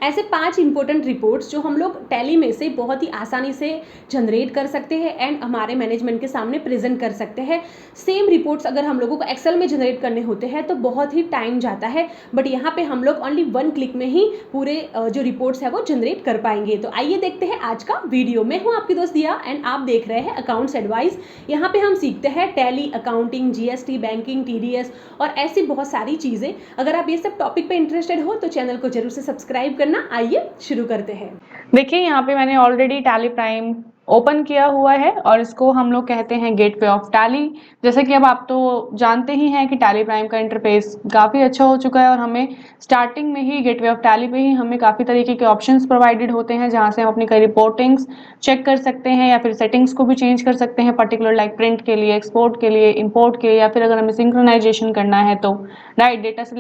ऐसे 5 important reports जो हम लोग टैली में से बहुत ही आसानी से जनरेट कर सकते हैं एंड हमारे मैनेजमेंट के सामने प्रेजेंट कर सकते हैं। सेम रिपोर्ट्स अगर हम लोगों को एक्सेल में जनरेट करने होते हैं तो बहुत ही टाइम जाता है, बट यहाँ पे हम लोग ओनली 1 क्लिक में ही पूरे जो रिपोर्ट्स है वो जनरेट कर पाएंगे। तो आइए देखते हैं आज का वीडियो। मैं हूँ आपकी दोस्त दिया एंड आप देख रहे हैं अकाउंट्स एडवाइस। यहाँ पे हम सीखते हैं tally, accounting, GST, banking, TDS और ऐसी बहुत सारी चीज़ें। अगर आप ये सब टॉपिक पे इंटरेस्टेड हो तो चैनल को जरूर से सब्सक्राइब करना। आइए शुरू करते हैं। देखिए यहाँ पे मैंने ऑलरेडी टैली प्राइम ओपन किया हुआ है और इसको हम लोग कहते हैं गेटवे ऑफ टैली। जैसे कि अब आप तो जानते ही हैं कि टैली प्राइम का इंटरफेस काफ़ी अच्छा हो चुका है और हमें स्टार्टिंग में ही गेटवे ऑफ टैली पे ही हमें काफ़ी तरीके के ऑप्शंस प्रोवाइडेड होते हैं जहाँ से हम अपनी कई रिपोर्टिंग्स चेक कर सकते हैं या फिर सेटिंग्स को भी चेंज कर सकते हैं, पर्टिकुलर लाइक प्रिंट के लिए, एक्सपोर्ट के लिए, इम्पोर्ट के लिए, या फिर अगर हमें सिंक्रोनाइजेशन करना है तो राइट, डेटा से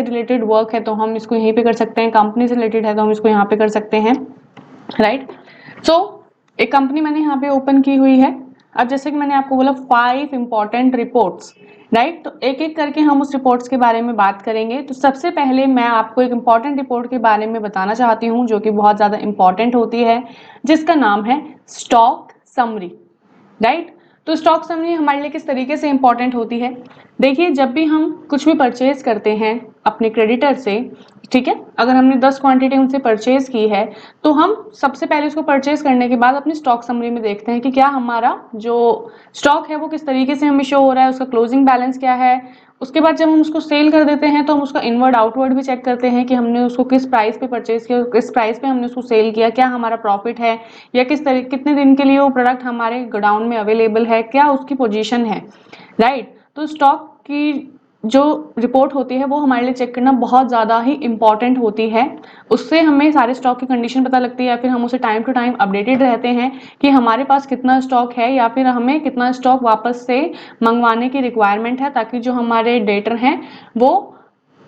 रिलेटेड वर्क है तो हम इसको यहीं पे कर सकते हैं, कंपनी से रिलेटेड है तो हम इसको यहाँ पे कर सकते हैं, राइट। सो एक कंपनी मैंने यहाँ पे ओपन की हुई है। अब जैसे कि मैंने आपको बोला 5 इंपॉर्टेंट रिपोर्ट्स, राइट, तो एक एक करके हम उस रिपोर्ट्स के बारे में बात करेंगे। तो सबसे पहले मैं आपको एक इंपॉर्टेंट रिपोर्ट के बारे में बताना चाहती हूँ जो कि बहुत ज़्यादा इंपॉर्टेंट होती है, जिसका नाम है स्टॉक समरी, राइट। तो स्टॉक समरी हमारे लिए किस तरीके से इंपॉर्टेंट होती है? देखिए, जब भी हम कुछ भी परचेज करते हैं अपने क्रेडिटर से, ठीक है, अगर हमने 10 क्वांटिटी उनसे परचेज की है तो हम सबसे पहले उसको परचेज करने के बाद अपनी स्टॉक समरी में देखते हैं कि क्या हमारा जो स्टॉक है वो किस तरीके से हमें शो हो रहा है, उसका क्लोजिंग बैलेंस क्या है। उसके बाद जब हम उसको सेल कर देते हैं तो हम उसका इनवर्ड आउटवर्ड भी चेक करते हैं कि हमने उसको किस प्राइस पे परचेज किया, किस प्राइस पे हमने उसको सेल किया, क्या हमारा प्रॉफिट है या कितने दिन के लिए वो प्रोडक्ट हमारे गोडाउन में अवेलेबल है, क्या उसकी पोजीशन है, राइट। तो स्टॉक की जो रिपोर्ट होती है वो हमारे लिए चेक करना बहुत ज़्यादा ही इंपॉर्टेंट होती है। उससे हमें सारे स्टॉक की कंडीशन पता लगती है या फिर हम उसे टाइम टू टाइम अपडेटेड रहते हैं कि हमारे पास कितना स्टॉक है या फिर हमें कितना स्टॉक वापस से मंगवाने की रिक्वायरमेंट है, ताकि जो हमारे डेटर हैं वो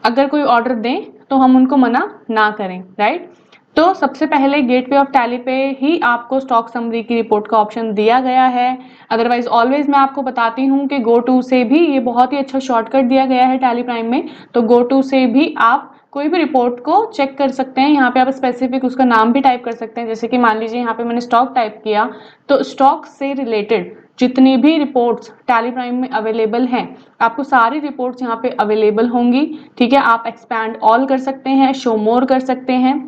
अगर कोई ऑर्डर दें तो हम उनको मना ना करें, राइट। तो सबसे पहले गेटवे ऑफ टैली पे ही आपको स्टॉक समरी की रिपोर्ट का ऑप्शन दिया गया है। अदरवाइज ऑलवेज मैं आपको बताती हूँ कि गो टू से भी ये बहुत ही अच्छा शॉर्टकट दिया गया है टैली प्राइम में, तो गो टू से भी आप कोई भी रिपोर्ट को चेक कर सकते हैं। यहाँ पे आप स्पेसिफिक उसका नाम भी टाइप कर सकते हैं, जैसे कि मान लीजिए यहाँ पे मैंने स्टॉक टाइप किया तो स्टॉक से रिलेटेड जितनी भी रिपोर्ट्स टैली प्राइम में अवेलेबल हैं आपको सारी रिपोर्ट्स यहाँ पे अवेलेबल होंगी, ठीक है। आप एक्सपैंड ऑल कर सकते हैं, शो मोर कर सकते हैं,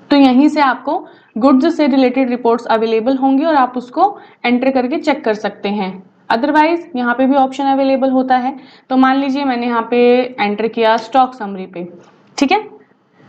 तो यहीं से आपको गुड्स से रिलेटेड रिपोर्ट्स अवेलेबल होंगी और आप उसको एंटर करके चेक कर सकते हैं। अदरवाइज यहाँ पे भी ऑप्शन अवेलेबल होता है। तो मान लीजिए मैंने यहाँ पे एंटर किया स्टॉक समरी पे, ठीक है।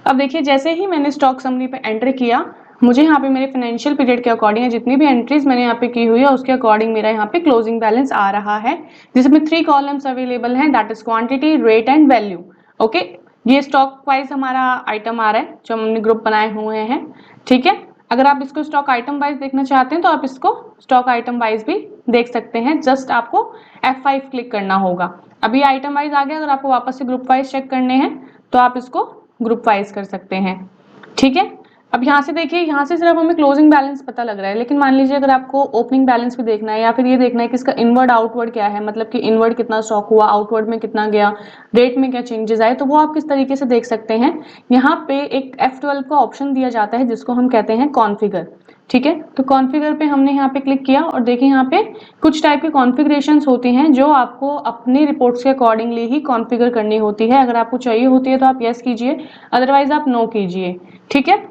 अब देखिए, जैसे ही मैंने स्टॉक समरी पे एंटर किया, मुझे यहाँ पे मेरे फाइनेंशियल पीरियड के अकॉर्डिंग जितनी भी एंट्रीज मैंने यहाँ पे की हुई है उसके अकॉर्डिंग मेरा यहाँ पे क्लोजिंग बैलेंस आ रहा है, जिसमें 3 कॉलम्स अवेलेबल हैं, that is quantity, rate and value. Okay, ये स्टॉक वाइज हमारा आइटम आ रहा है जो हमने ग्रुप बनाए हुए हैं, ठीक है। अगर आप इसको स्टॉक आइटम वाइज देखना चाहते हैं तो आप इसको स्टॉक आइटम वाइज भी देख सकते हैं। जस्ट आपको F5 क्लिक करना होगा। अभी आइटम वाइज आ गया, अगर आपको वापस से ग्रुप वाइज चेक करने हैं तो आप इसको ग्रुप वाइज कर सकते हैं, ठीक है। अब यहाँ से देखिए, यहाँ से सिर्फ हमें क्लोजिंग बैलेंस पता लग रहा है, लेकिन मान लीजिए अगर आपको ओपनिंग बैलेंस भी देखना है या फिर ये देखना है कि इसका इनवर्ड आउटवर्ड क्या है, मतलब कि इनवर्ड कितना स्टॉक हुआ, आउटवर्ड में कितना गया, रेट में क्या चेंजेस आए, तो वो आप किस तरीके से देख सकते हैं। यहाँ पे एक F12 का ऑप्शन दिया जाता है जिसको हम कहते हैं कॉन्फ़िगर, ठीक है। तो कॉन्फ़िगर पे हमने यहाँ पे क्लिक किया और देखिए यहाँ पे कुछ टाइप की कॉन्फ़िगरेशंस होती हैं जो आपको अपनी रिपोर्ट्स के अकॉर्डिंगली ही कॉन्फ़िगर करनी होती है। अगर आपको चाहिए होती है तो आप यस कीजिए, अदरवाइज आप नो कीजिए, ठीक है।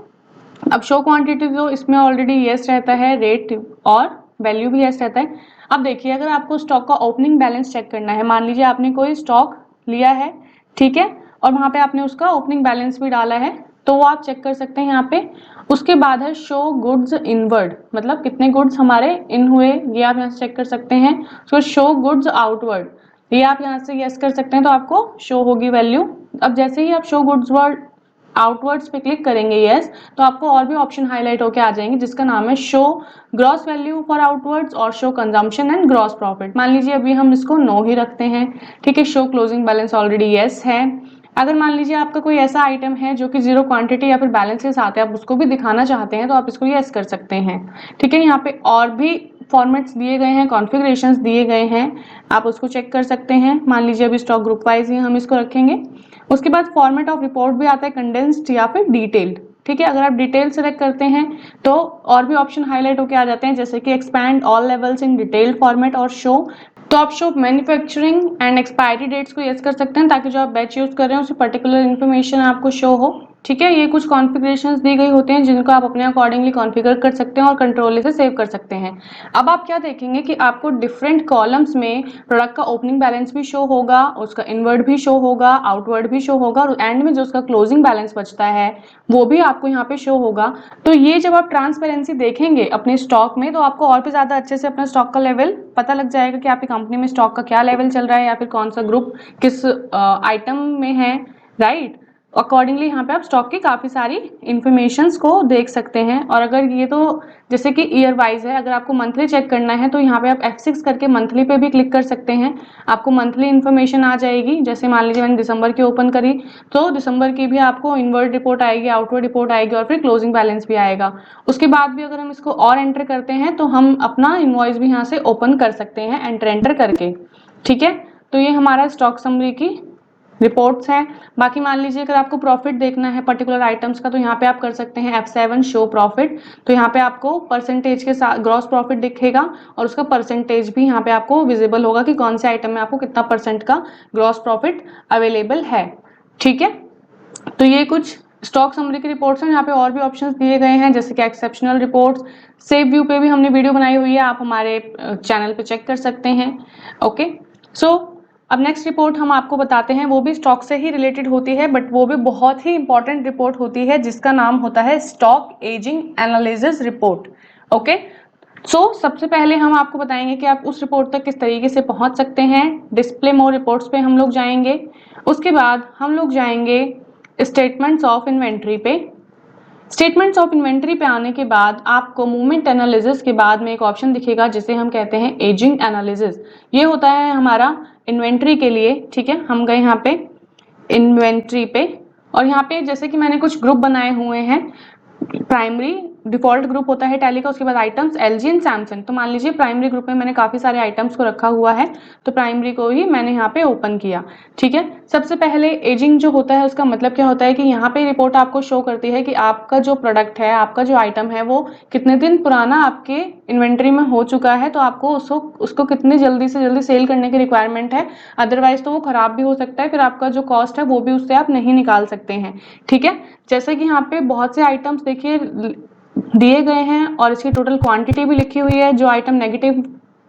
अब शो क्वांटिटी तो इसमें ऑलरेडी यस रहता है, रेट और वैल्यू भी यस रहता है। अब देखिए, अगर आपको स्टॉक का ओपनिंग बैलेंस चेक करना है, मान लीजिए आपने कोई स्टॉक लिया है, ठीक है, और वहां पे आपने उसका ओपनिंग बैलेंस भी डाला है, तो वो आप चेक कर सकते हैं यहाँ पे। उसके बाद है शो गुड्स इनवर्ड, मतलब कितने गुड्स हमारे इन हुए, ये आप यहाँ से चेक कर सकते हैं। उसको शो गुड्स आउटवर्ड, ये आप यहाँ से यस कर सकते हैं तो आपको शो होगी वैल्यू। अब जैसे ही आप शो गुड्स वर्ड आउटवर्ड्स पे क्लिक करेंगे यस, तो आपको और भी ऑप्शन हाईलाइट होकर आ जाएंगे जिसका नाम है show gross value for outwards और show consumption and gross profit. मान लीजिए अभी हम इसको नो ही रखते हैं, ठीक है। Show closing balance already yes है। अगर मान लीजिए आपका कोई ऐसा आइटम है जो कि जीरो क्वांटिटी या फिर बैलेंस के साथ है, आप उसको भी दिखाना चाहते हैं तो आप इसको यस कर सकते हैं, ठीक है। यहाँ पे और भी फॉर्मेट्स दिए गए हैं, कॉन्फ़िगरेशंस दिए गए हैं, आप उसको चेक कर सकते हैं। मान लीजिए अभी स्टॉक ग्रुप वाइज ही हम इसको रखेंगे। उसके बाद फॉर्मेट ऑफ रिपोर्ट भी आता है, कंडेंस्ड या फिर डिटेल्ड। ठीक है, अगर आप डिटेल सेलेक्ट करते हैं तो और भी ऑप्शन हाईलाइट होकर आ जाते हैं, जैसे कि expand all levels in detailed format और शो। तो आप show manufacturing and expiry dates को यस कर सकते हैं, ताकि जो आप बैच यूज कर रहे हैं उसकी पर्टिकुलर इन्फॉर्मेशन आपको शो हो। ठीक है, ये कुछ कॉन्फ़िगरेशंस दी गई होती हैं जिनको आप अपने अकॉर्डिंगली कॉन्फ़िगर कर सकते हैं और कंट्रोल से सेव कर सकते हैं। अब आप क्या देखेंगे कि आपको डिफरेंट कॉलम्स में प्रोडक्ट का ओपनिंग बैलेंस भी शो होगा, उसका इनवर्ड भी शो होगा, आउटवर्ड भी शो होगा, और एंड में जो उसका क्लोजिंग बैलेंस बचता है वो भी आपको यहाँ पे शो होगा। तो ये जब आप ट्रांसपेरेंसी देखेंगे अपने स्टॉक में, तो आपको और भी ज्यादा अच्छे से अपना स्टॉक का लेवल पता लग जाएगा कि आपकी कंपनी में स्टॉक का क्या लेवल चल रहा है, या फिर कौन सा ग्रुप किस आइटम में है, राइट। अकॉर्डिंगली यहाँ पे आप स्टॉक की काफ़ी सारी इन्फॉर्मेशंस को देख सकते हैं। और अगर ये तो जैसे कि ईयर वाइज है, अगर आपको मंथली चेक करना है तो यहाँ पे आप F6 करके मंथली पे भी क्लिक कर सकते हैं, आपको मंथली इन्फॉर्मेशन आ जाएगी। जैसे मान लीजिए मैंने दिसंबर की ओपन करी तो दिसंबर की भी आपको इनवर्ड रिपोर्ट आएगी, आउटवर्ड रिपोर्ट आएगी, और फिर क्लोजिंग बैलेंस भी आएगा। उसके बाद भी अगर हम इसको और एंटर करते हैं तो हम अपना इनवॉइस भी यहाँ से ओपन कर सकते हैं एंटर करके। ठीक है, तो ये हमारा स्टॉक समरी की रिपोर्ट्स हैं। बाकी मान लीजिए अगर आपको प्रॉफिट देखना है पर्टिकुलर आइटम्स का, तो यहाँ पे आप कर सकते हैं F7 शो प्रॉफिट। तो यहाँ पे आपको परसेंटेज के साथ ग्रॉस प्रॉफिट दिखेगा, और उसका परसेंटेज भी यहाँ पे आपको विजिबल होगा कि कौन से आइटम में आपको कितना % का ग्रॉस प्रॉफिट अवेलेबल है। ठीक है, तो ये कुछ स्टॉक समरी की रिपोर्ट्स हैं। यहाँ पे और भी ऑप्शंस दिए गए हैं, जैसे कि एक्सेप्शनल रिपोर्ट्स, सेव व्यू पे भी हमने वीडियो बनाई हुई है, आप हमारे चैनल पे चेक कर सकते हैं। ओके, सो अब नेक्स्ट रिपोर्ट हम आपको बताते हैं, वो भी स्टॉक से ही रिलेटेड होती है, बट वो भी बहुत ही इंपॉर्टेंट रिपोर्ट होती है, जिसका नाम होता है stock ageing analysis report. Okay, so सबसे पहले हम आपको बताएंगे कि आप उस रिपोर्ट तक किस तरीके से पहुंच सकते हैं। डिस्प्ले मोर रिपोर्ट्स पे हम लोग जाएंगे, उसके बाद हम लोग जाएंगे स्टेटमेंट्स ऑफ इन्वेंट्री पे। स्टेटमेंट्स ऑफ इन्वेंट्री पे आने के बाद आपको मूवमेंट एनालिसिस के बाद में एक ऑप्शन दिखेगा जिसे हम कहते हैं एजिंग एनालिसिस। ये होता है हमारा इन्वेंट्री के लिए। ठीक है, हम गए यहाँ पे इन्वेंट्री पे, और यहाँ पे जैसे कि मैंने कुछ ग्रुप बनाए हुए हैं। प्राइमरी डिफॉल्ट ग्रुप होता है टैली का, उसके बाद आइटम्स LG एंड सैमसंग। तो मान लीजिए प्राइमरी ग्रुप में मैंने काफी सारे आइटम्स को रखा हुआ है, तो प्राइमरी को ही मैंने यहाँ पे ओपन किया। ठीक है, सबसे पहले एजिंग जो होता है उसका मतलब क्या होता है कि यहाँ पे रिपोर्ट आपको शो करती है कि आपका जो प्रोडक्ट है, आपका जो आइटम है, वो कितने दिन पुराना आपके इन्वेंट्री में हो चुका है, तो आपको उसको कितनी जल्दी से जल्दी सेल करने की रिक्वायरमेंट है। अदरवाइज तो वो खराब भी हो सकता है, फिर आपका जो कॉस्ट है वो भी उससे आप नहीं निकाल सकते हैं। ठीक है, जैसे कि यहाँ पे बहुत से आइटम्स देखिए दिए गए हैं, और इसकी टोटल क्वांटिटी भी लिखी हुई है। जो आइटम नेगेटिव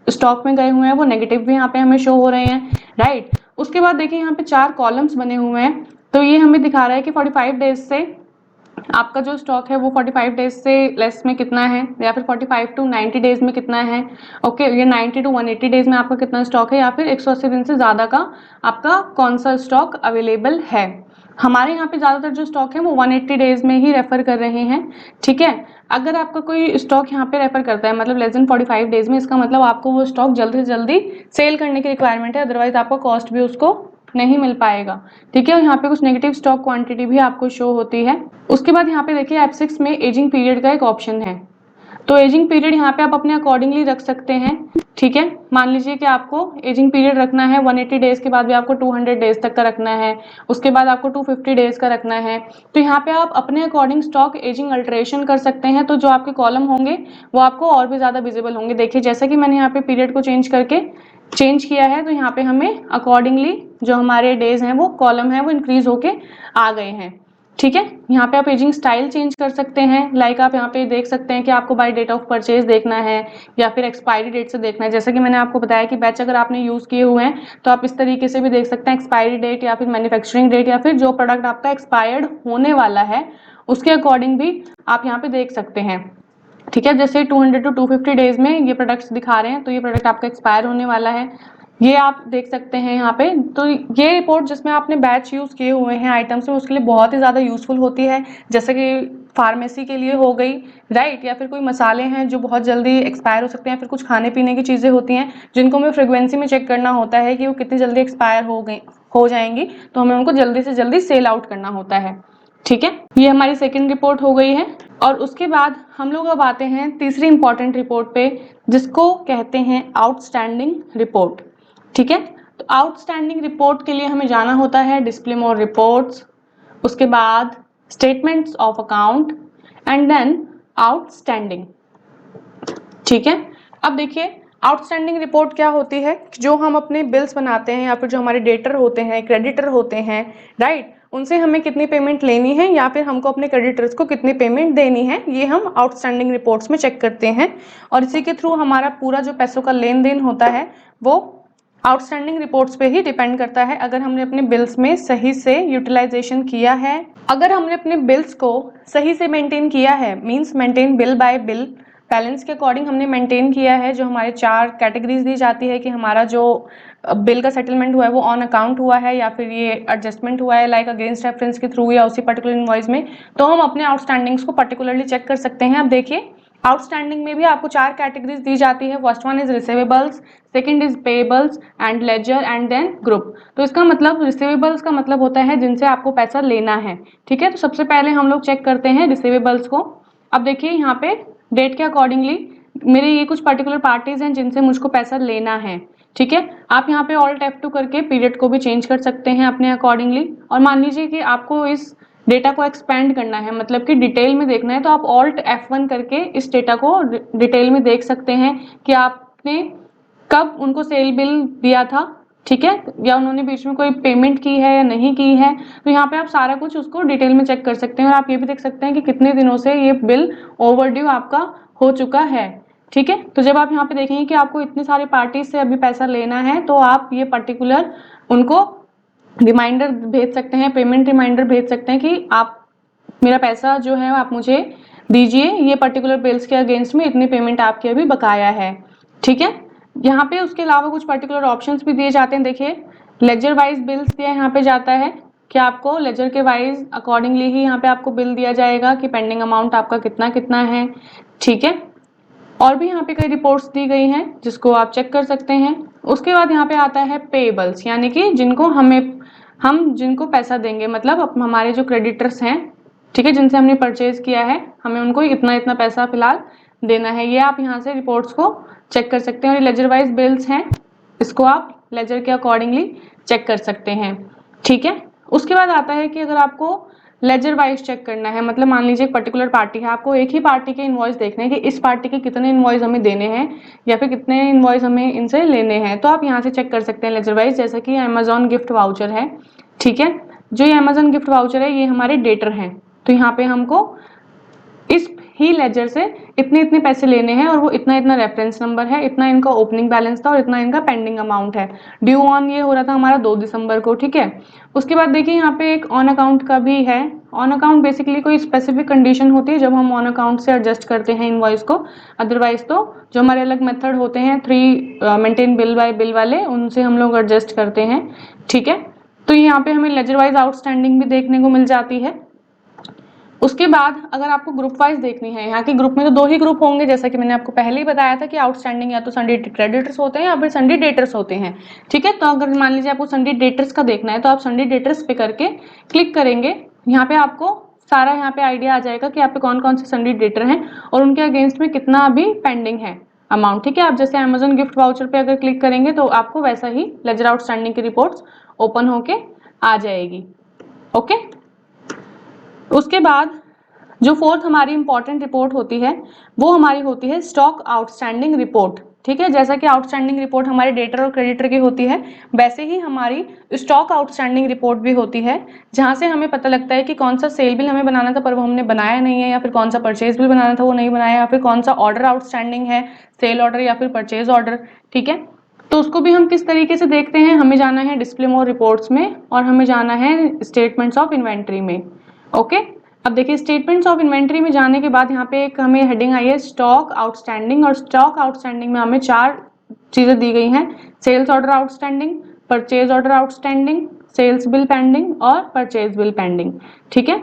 स्टॉक में गए हुए हैं वो नेगेटिव भी यहाँ पे हमें शो हो रहे हैं, राइट। उसके बाद देखिए यहाँ पे 4 कॉलम्स बने हुए हैं, तो ये हमें दिखा रहा है कि 45 डेज से आपका जो स्टॉक है वो 45 डेज से लेस में कितना है, या फिर 45 टू 90 डेज में कितना है। ओके, ये 90 टू 180 डेज में आपका कितना स्टॉक है, या फिर 180 दिन से ज्यादा का आपका कौन सा स्टॉक अवेलेबल है। हमारे यहाँ पे ज्यादातर जो स्टॉक है वो 180 डेज में ही रेफर कर रहे हैं। ठीक है, अगर आपका कोई स्टॉक यहाँ पे रेफर करता है मतलब लेस देन 45 डेज में, इसका मतलब आपको वो स्टॉक जल्दी से जल्दी सेल करने की रिक्वायरमेंट है, अदरवाइज आपका कॉस्ट भी उसको नहीं मिल पाएगा। ठीक है, और यहाँ पे कुछ नेगेटिव स्टॉक क्वांटिटी भी आपको शो होती है। उसके बाद यहाँ पे देखिए F6 में एजिंग पीरियड का एक ऑप्शन है, तो एजिंग पीरियड यहाँ पे आप अपने अकॉर्डिंगली रख सकते हैं। ठीक है, मान लीजिए कि आपको एजिंग पीरियड रखना है 180 डेज के बाद भी आपको 200 डेज तक का रखना है, उसके बाद आपको 250 डेज का रखना है, तो यहाँ पे आप अपने अकॉर्डिंग स्टॉक एजिंग अल्टरेशन कर सकते हैं। तो जो आपके कॉलम होंगे वो आपको और भी ज्यादा विजिबल होंगे। देखिए जैसे कि मैंने यहाँ पे पीरियड को चेंज किया है, तो यहाँ पे हमें अकॉर्डिंगली जो हमारे डेज हैं वो कॉलम है वो इंक्रीज होके आ गए हैं। ठीक है, यहाँ पे आप एजिंग स्टाइल चेंज कर सकते हैं। लाइक आप यहाँ पे देख सकते हैं कि आपको बाय डेट ऑफ परचेज देखना है या फिर एक्सपायरी डेट से देखना है। जैसे कि मैंने आपको बताया कि बैच अगर आपने यूज किए हुए हैं तो आप इस तरीके से भी देख सकते हैं, एक्सपायरी डेट या फिर मैन्युफैक्चरिंग डेट, या फिर जो प्रोडक्ट आपका एक्सपायर्ड होने वाला है उसके अकॉर्डिंग भी आप यहाँ पे देख सकते हैं। ठीक है, जैसे 200 टू 250 डेज में ये प्रोडक्ट्स दिखा रहे हैं, तो ये प्रोडक्ट आपका एक्सपायर होने वाला है, ये आप देख सकते हैं यहाँ पे। तो ये रिपोर्ट जिसमें आपने बैच यूज किए हुए हैं आइटम्स में, उसके लिए बहुत ही ज्यादा यूजफुल होती है। जैसे कि फार्मेसी के लिए हो गई, राइट, या फिर कोई मसाले हैं जो बहुत जल्दी एक्सपायर हो सकते हैं, फिर कुछ खाने पीने की चीजें होती हैं जिनको हमें फ्रीक्वेंसी में चेक करना होता है कि वो कितनी जल्दी एक्सपायर हो जाएंगी, तो हमें उनको जल्दी से जल्दी सेल आउट करना होता है। ठीक है, ये हमारी सेकंड रिपोर्ट हो गई है। और उसके बाद हम लोग अब आते हैं तीसरी इंपॉर्टेंट रिपोर्ट पे, जिसको कहते हैं आउटस्टैंडिंग रिपोर्ट। ठीक है, तो आउटस्टैंडिंग रिपोर्ट के लिए हमें जाना होता है डिस्प्ले मोर रिपोर्ट्स, उसके बाद statements of account and then outstanding. ठीक है, अब देखिए आउटस्टैंडिंग रिपोर्ट क्या होती है, जो हम अपने बिल्स बनाते हैं या फिर जो हमारे डेटर होते हैं, क्रेडिटर होते हैं, राइट, उनसे हमें कितनी पेमेंट लेनी है या फिर हमको अपने क्रेडिटर्स को कितनी पेमेंट देनी है, ये हम आउटस्टैंडिंग रिपोर्ट्स में चेक करते हैं। और इसी के थ्रू हमारा पूरा जो पैसों का लेन देन होता है वो आउटस्टैंडिंग रिपोर्ट्स पे ही डिपेंड करता है। अगर हमने अपने बिल्स में सही से यूटिलाइजेशन किया है, अगर हमने अपने बिल्स को सही से मेंटेन किया है, means maintain bill bye bill, balance के अकॉर्डिंग हमने मेंटेन किया है, जो हमारे 4 कैटेगरीज दी जाती है कि हमारा जो बिल का सेटलमेंट हुआ है वो ऑन अकाउंट हुआ है या फिर ये एडजस्टमेंट हुआ है लाइक अगेंस्ट रेफरेंस के थ्रू या उसी पर्टिकुलर इनवॉइस में, तो हम अपने आउटस्टैंडिंग्स को पर्टिकुलरली चेक कर सकते हैं। अब देखिए आउटस्टैंडिंग में भी आपको 4 कैटेगरीज दी जाती है। First one is receivables, second is payables and ledger and then group. तो इसका मतलब रिसीवेबल्स का मतलब होता है जिनसे आपको पैसा लेना है। ठीक है, तो सबसे पहले हम लोग चेक करते हैं रिसीवेबल्स को। अब देखिए यहाँ पे डेट के अकॉर्डिंगली मेरे ये कुछ पर्टिकुलर पार्टीज हैं जिनसे मुझको पैसा लेना है। ठीक है, आप यहाँ पे ऑल्ट F2 करके पीरियड को भी चेंज कर सकते हैं अपने अकॉर्डिंगली। और मान लीजिए कि आपको इस डेटा को एक्सपेंड करना है, मतलब कि डिटेल में देखना है, तो आप ऑल्ट F1 करके इस डेटा को डिटेल में देख सकते हैं कि आपने कब उनको सेल बिल दिया था, ठीक है, या उन्होंने बीच में कोई पेमेंट की है या नहीं की है। तो यहाँ पे आप सारा कुछ उसको डिटेल में चेक कर सकते हैं और आप ये भी देख सकते हैं कि कितने दिनों से ये बिल ओवरड्यू आपका हो चुका है। ठीक है, तो जब आप यहाँ पे देखेंगे कि आपको इतनी सारी पार्टी से अभी पैसा लेना है, तो आप ये पर्टिकुलर उनको रिमाइंडर भेज सकते हैं, पेमेंट रिमाइंडर भेज सकते हैं कि आप मेरा पैसा जो है आप मुझे दीजिए, ये पर्टिकुलर बिल्स के अगेंस्ट में इतनी पेमेंट आपकी अभी बकाया है। ठीक है, यहाँ पे उसके अलावा कुछ पर्टिकुलर ऑप्शंस भी दिए जाते हैं। देखिए लेजर वाइज बिल्स दिया यहाँ पे जाता है कि आपको लेजर के वाइज अकॉर्डिंगली ही यहाँ पे आपको बिल दिया जाएगा कि पेंडिंग अमाउंट आपका कितना कितना है। ठीक है, और भी यहाँ पे कई रिपोर्ट्स दी गई हैं जिसको आप चेक कर सकते हैं। उसके बाद यहाँ पे आता है पेएबल्स, यानी कि हम जिनको पैसा देंगे, मतलब हमारे जो क्रेडिटर्स हैं, ठीक है, जिनसे हमने परचेज किया है, हमें उनको इतना इतना पैसा फिलहाल देना है। ये आप यहाँ से रिपोर्ट्स को चेक कर सकते हैं। और ये लेजर वाइज बिल्स हैं, इसको आप लेजर के अकॉर्डिंगली चेक कर सकते हैं। ठीक है, उसके बाद आता है कि अगर आपको लेजर वाइज चेक करना है, मतलब मान लीजिए एक पर्टिकुलर पार्टी है, आपको एक ही पार्टी के इनवॉइस देखने हैं कि इस पार्टी के कितने इनवॉइस हमें देने हैं या फिर कितने इनवॉइस हमें इनसे लेने हैं, तो आप यहाँ से चेक कर सकते हैं लेजर वाइज। जैसे कि अमेजॉन गिफ्ट वाउचर है, ठीक है, जो ये अमेजॉन गिफ्ट वाउचर है ये हमारे डेटर हैं, तो यहाँ पे हमको इस ही लेजर से इतने इतने पैसे लेने हैं और वो इतना इतना रेफरेंस नंबर है, इतना इनका ओपनिंग बैलेंस था और इतना इनका पेंडिंग अमाउंट है। ड्यू ऑन ये हो रहा था हमारा 2 दिसंबर को। ठीक है, उसके बाद देखिए यहाँ पे एक ऑन अकाउंट का भी है। ऑन अकाउंट बेसिकली कोई स्पेसिफिक कंडीशन होती है जब हम ऑन अकाउंट से एडजस्ट करते हैं इनवॉइस को, अदरवाइज तो जो हमारे अलग मेथड होते हैं 3 मेंटेन बिल बाय बिल वाले, उनसे हम लोग एडजस्ट करते हैं। ठीक है, तो यहाँ पे हमें लेजर वाइज आउटस्टैंडिंग भी देखने को मिल जाती है। उसके बाद अगर आपको ग्रुप वाइज देखनी है, यहाँ के ग्रुप में तो 2 ही ग्रुप होंगे, जैसा कि मैंने आपको पहले ही बताया था कि आउटस्टैंडिंग या तो संडे क्रेडिटर्स होते हैं या फिर संडे डेटर्स होते हैं। ठीक है, तो अगर मान लीजिए आपको संडे डेटर्स का देखना है तो आप संडे डेटर्स पे करके क्लिक करेंगे, यहाँ पे आपको सारा यहाँ पे आइडिया आ जाएगा कि आप पे कौन कौन से संडे डेटर हैं और उनके अगेंस्ट में कितना अभी पेंडिंग है अमाउंट। ठीक है, आप जैसे अमेजॉन गिफ्ट वाउचर पे अगर क्लिक करेंगे तो आपको वैसा ही लेजर आउटस्टैंडिंग की रिपोर्ट्स ओपन होके आ जाएगी। ओके, उसके बाद जो 4th हमारी इंपॉर्टेंट रिपोर्ट होती है वो हमारी होती है स्टॉक आउटस्टैंडिंग रिपोर्ट। ठीक है, जैसा कि आउटस्टैंडिंग रिपोर्ट हमारे डेटर और क्रेडिटर की होती है, वैसे ही हमारी स्टॉक आउटस्टैंडिंग रिपोर्ट भी होती है, जहां से हमें पता लगता है कि कौन सा सेल बिल हमें बनाना था पर वो हमने बनाया नहीं है, या फिर कौन सा परचेज बिल बनाना था वो नहीं बनाया, या फिर कौन सा ऑर्डर आउटस्टैंडिंग है, सेल ऑर्डर या फिर परचेज ऑर्डर। ठीक है, तो उसको भी हम किस तरीके से देखते हैं, हमें जाना है डिस्प्ले मोर रिपोर्ट्स में और हमें जाना है स्टेटमेंट्स ऑफ इन्वेंट्री में। ओके, अब देखिए स्टेटमेंट्स ऑफ इन्वेंट्री में जाने के बाद यहाँ पे एक हमें हेडिंग आई है स्टॉक आउटस्टैंडिंग, और स्टॉक आउटस्टैंडिंग में हमें 4 चीजें दी गई हैं, sales order outstanding, purchase order outstanding, sales bill pending और परचेज बिल पेंडिंग। ठीक है,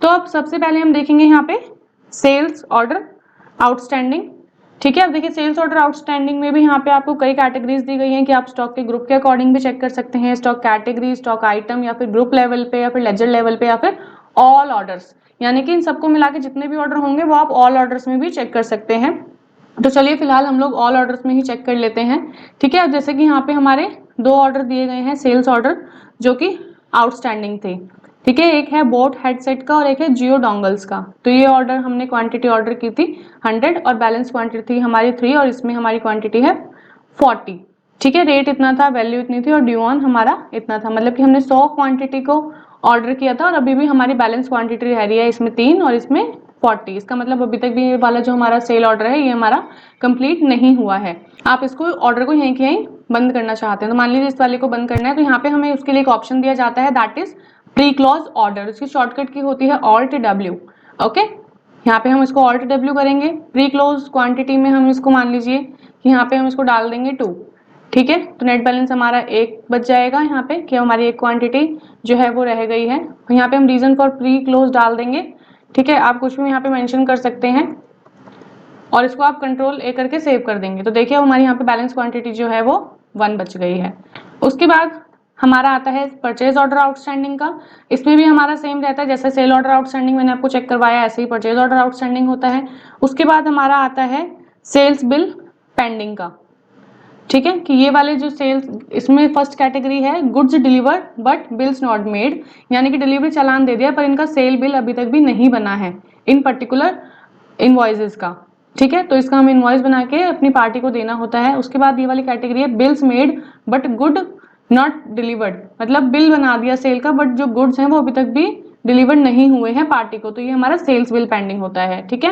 तो अब सबसे पहले हम देखेंगे यहाँ पे सेल्स ऑर्डर आउटस्टैंडिंग। ठीक है, अब देखिए सेल्स ऑर्डर आउटस्टैंडिंग में भी यहाँ पे आपको कई कैटेगरीज दी गई हैं कि आप स्टॉक के ग्रुप के अकॉर्डिंग भी चेक कर सकते हैं, स्टॉक कैटेगरी, स्टॉक आइटम, या फिर ग्रुप लेवल पे, या फिर लेजर लेवल पे, या फिर ऑल ऑर्डर्स, यानी कि इन सबको मिला के जितने भी ऑर्डर होंगे वो आप ऑल ऑर्डर्स में भी चेक कर सकते हैं। तो चलिए फिलहाल हम लोग ऑल ऑर्डर्स में ही चेक कर लेते हैं। ठीक है, अब जैसे कि यहाँ पे हमारे दो ऑर्डर दिए गए हैं सेल्स ऑर्डर जो कि आउटस्टैंडिंग थे, ठीक है। एक है बोट हेडसेट का और एक है जियो डोंगल्स का। तो ये ऑर्डर हमने क्वांटिटी ऑर्डर की थी 100 और बैलेंस क्वांटिटी थी हमारी 3 और इसमें हमारी क्वांटिटी है 40, ठीक है। रेट इतना था, वैल्यू इतनी थी और ड्यू ऑन हमारा इतना था, मतलब कि हमने 100 क्वांटिटी को ऑर्डर किया था और अभी भी हमारी बैलेंस क्वांटिटी रह रही है इसमें 3 और इसमें 40। इसका मतलब अभी तक भी ये वाला जो हमारा सेल ऑर्डर है ये हमारा कंप्लीट नहीं हुआ है। आप इसको ऑर्डर को यहीं के यहीं बंद करना चाहते हैं तो मान लीजिए इस वाले को बंद करना है तो यहाँ पे हमें उसके लिए एक ऑप्शन दिया जाता है that is pre close order. इसकी शॉर्टकट की होती है ऑल्ट W, ओके। यहाँ पे हम इसको ऑल्ट W करेंगे। प्री क्लोज क्वांटिटी में हम इसको मान लीजिए कि यहाँ पे हम इसको डाल देंगे 2, ठीक है। तो नेट बैलेंस हमारा 1 बच जाएगा यहाँ पे कि हमारी एक क्वांटिटी जो है वो रह गई है। यहाँ पे हम रीजन फॉर प्री क्लोज डाल देंगे, ठीक है। आप कुछ भी यहाँ पे मेंशन कर सकते हैं और इसको आप कंट्रोल A करके सेव कर देंगे। तो देखिए हमारी यहाँ पे बैलेंस क्वांटिटी जो है वो 1 बच गई है। उसके बाद हमारा आता है परचेज ऑर्डर आउटस्टैंडिंग का। इसमें भी हमारा सेम रहता है, जैसे सेल ऑर्डर आउटस्टैंडिंग मैंने आपको चेक करवाया ऐसे ही परचेज ऑर्डर आउटस्टैंडिंग होता है। उसके बाद हमारा आता है सेल्स बिल पेंडिंग का, ठीक है। कि ये वाले जो सेल्स, इसमें फर्स्ट कैटेगरी है goods delivered but bills not made, यानी कि डिलीवरी चालान दे दिया पर इनका सेल बिल अभी तक भी नहीं बना है इन पर्टिकुलर इनवॉइसेस का, ठीक है। तो इसका हम इनवॉइस बना के अपनी पार्टी को देना होता है। उसके बाद ये वाली कैटेगरी है bills made but good not delivered, मतलब बिल बना दिया सेल का बट जो गुड्स हैं वो अभी तक भी डिलीवर्ड नहीं हुए हैं पार्टी को, तो ये हमारा सेल्स बिल पेंडिंग होता है, ठीक है।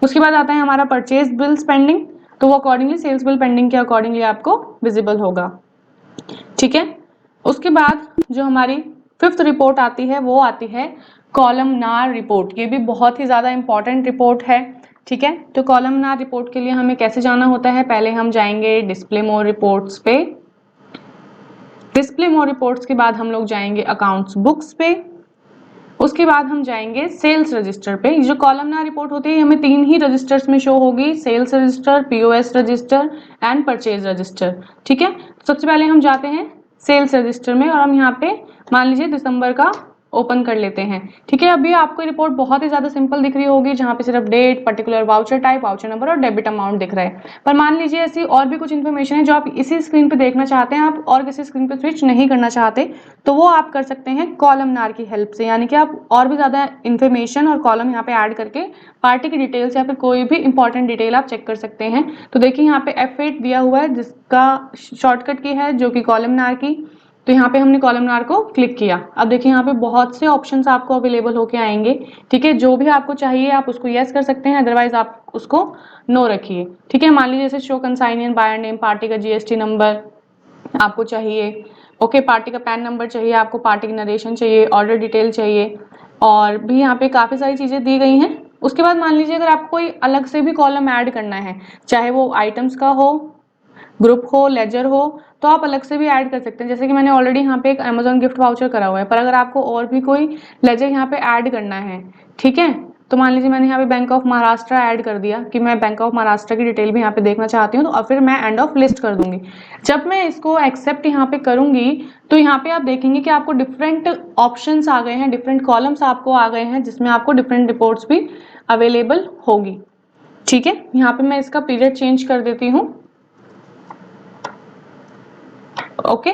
उसके बाद आता है हमारा परचेज बिल्स पेंडिंग, तो वो अकॉर्डिंगली सेल्स बिल पेंडिंग के अकॉर्डिंगली आपको विजिबल होगा, ठीक है। उसके बाद जो हमारी 5th रिपोर्ट आती है वो आती है कॉलमनार रिपोर्ट। ये भी बहुत ही ज़्यादा इंपॉर्टेंट रिपोर्ट है, ठीक है। तो कॉलमनार रिपोर्ट के लिए हमें कैसे जाना होता है, पहले हम जाएंगे डिस्प्ले मोर रिपोर्ट्स पे। डिस्प्ले मोर रिपोर्ट्स के बाद हम लोग जाएंगे अकाउंट्स बुक्स पे। उसके बाद हम जाएंगे सेल्स रजिस्टर पे। जो कॉलमनार रिपोर्ट होती है हमें 3 ही रजिस्टर्स में शो होगी, sales register, POS register and purchase register, ठीक है। सबसे पहले हम जाते हैं सेल्स रजिस्टर में और हम यहाँ पे मान लीजिए दिसंबर का ओपन कर लेते हैं, ठीक है। अभी आपको रिपोर्ट बहुत ही ज्यादा सिंपल दिख रही होगी जहाँ पे सिर्फ date, particular voucher type, voucher number और डेबिट अमाउंट दिख रहा है। पर मान लीजिए ऐसी और भी कुछ इन्फॉर्मेशन है जो आप इसी स्क्रीन पे देखना चाहते हैं, आप और किसी स्क्रीन पे स्विच नहीं करना चाहते, तो वो आप कर सकते हैं कॉलमनार की हेल्प से। यानी कि आप और भी ज्यादा इन्फॉर्मेशन और कॉलम यहाँ पे ऐड करके पार्टी की डिटेल्स या फिर कोई भी इंपॉर्टेंट डिटेल आप चेक कर सकते हैं। तो देखिए यहाँ पे F8 दिया हुआ है जिसका शॉर्टकट की है जो कि कॉलमनार की। तो यहाँ पे हमने कॉलमनार को क्लिक किया। अब देखिए यहाँ पे बहुत से ऑप्शंस आपको अवेलेबल होके आएंगे, ठीक है। जो भी आपको चाहिए आप उसको यस कर सकते हैं, अदरवाइज आप उसको नो रखिए, ठीक है। मान लीजिए जैसे शो कंसाइनियन बायर नेम, पार्टी का GST नंबर आपको चाहिए, ओके। पार्टी का पैन नंबर चाहिए आपको, पार्टी की नरेशन चाहिए, ऑर्डर डिटेल चाहिए और भी यहाँ पे काफ़ी सारी चीज़ें दी गई हैं। उसके बाद मान लीजिए अगर आपको कोई अलग से भी कॉलम ऐड करना है, चाहे वो आइटम्स का हो, ग्रुप हो, लेजर हो, तो आप अलग से भी ऐड कर सकते हैं। जैसे कि मैंने ऑलरेडी यहाँ पे एक Amazon गिफ्ट वाउचर करा हुआ है, पर अगर आपको और भी कोई लेजर यहाँ पे ऐड करना है, ठीक है। तो मान लीजिए मैंने यहाँ पे बैंक ऑफ महाराष्ट्र ऐड कर दिया कि मैं बैंक ऑफ महाराष्ट्र की डिटेल भी यहाँ पे देखना चाहती हूँ, तो और फिर मैं एंड ऑफ लिस्ट कर दूंगी। जब मैं इसको एक्सेप्ट यहाँ पे करूंगी तो यहाँ पे आप देखेंगे कि आपको डिफरेंट ऑप्शंस आ गए हैं, डिफरेंट कॉलम्स आपको आ गए हैं जिसमें आपको डिफरेंट रिपोर्ट्स भी अवेलेबल होगी, ठीक है। यहाँ पे मैं इसका पीरियड चेंज कर देती हूँ, ओके।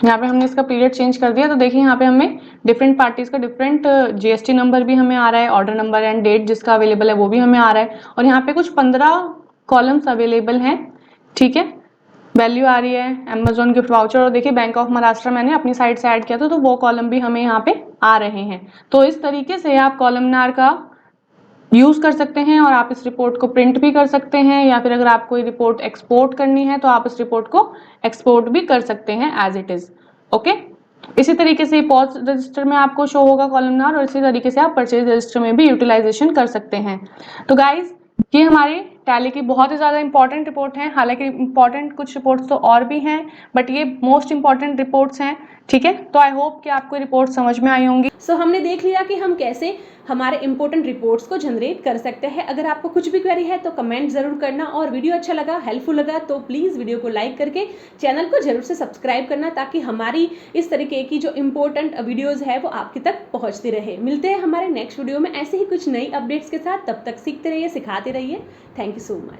यहाँ पे हमने इसका पीरियड चेंज कर दिया। तो देखिए यहाँ पे हमें डिफरेंट पार्टीज का डिफरेंट GST नंबर भी हमें आ रहा है, ऑर्डर नंबर एंड डेट जिसका अवेलेबल है वो भी हमें आ रहा है और यहाँ पे कुछ 15 कॉलम्स अवेलेबल हैं, ठीक है। वैल्यू आ रही है, Amazon गिफ्ट वाउचर और देखिए बैंक ऑफ महाराष्ट्र मैंने अपनी साइड से ऐड किया था तो वो कॉलम भी हमें यहाँ पे आ रहे हैं। तो इस तरीके से आप कॉलमनार का यूज कर सकते हैं और आप इस रिपोर्ट को प्रिंट भी कर सकते हैं या फिर अगर आप कोई रिपोर्ट एक्सपोर्ट करनी है तो आप इस रिपोर्ट को एक्सपोर्ट भी कर सकते हैं एज इट इज, ओके। इसी तरीके से पॉज रजिस्टर में आपको शो होगा कॉलमनार और इसी तरीके से आप परचेज रजिस्टर में भी यूटिलाइजेशन कर सकते हैं। तो गाइज ये हमारी टैली की बहुत ही ज़्यादा इंपॉर्टेंट रिपोर्ट है। हालांकि इंपॉर्टेंट कुछ रिपोर्ट्स तो और भी हैं बट ये मोस्ट इंपॉर्टेंट रिपोर्ट्स हैं, ठीक है। तो आई होप कि आपको रिपोर्ट समझ में आई होंगी। सो हमने देख लिया कि हम कैसे हमारे इंपॉर्टेंट रिपोर्ट्स को जनरेट कर सकते हैं। अगर आपको कुछ भी क्वेरी है तो कमेंट जरूर करना और वीडियो अच्छा लगा, हेल्पफुल लगा तो प्लीज़ वीडियो को लाइक करके चैनल को जरूर से सब्सक्राइब करना ताकि हमारी इस तरीके की जो इंपॉर्टेंट वीडियोज़ है वो आपके तक पहुँचती रहे। मिलते हैं हमारे नेक्स्ट वीडियो में ऐसे ही कुछ नई अपडेट्स के साथ। तब तक सीखते रहिए, सिखाते रहिए। Thank you so much.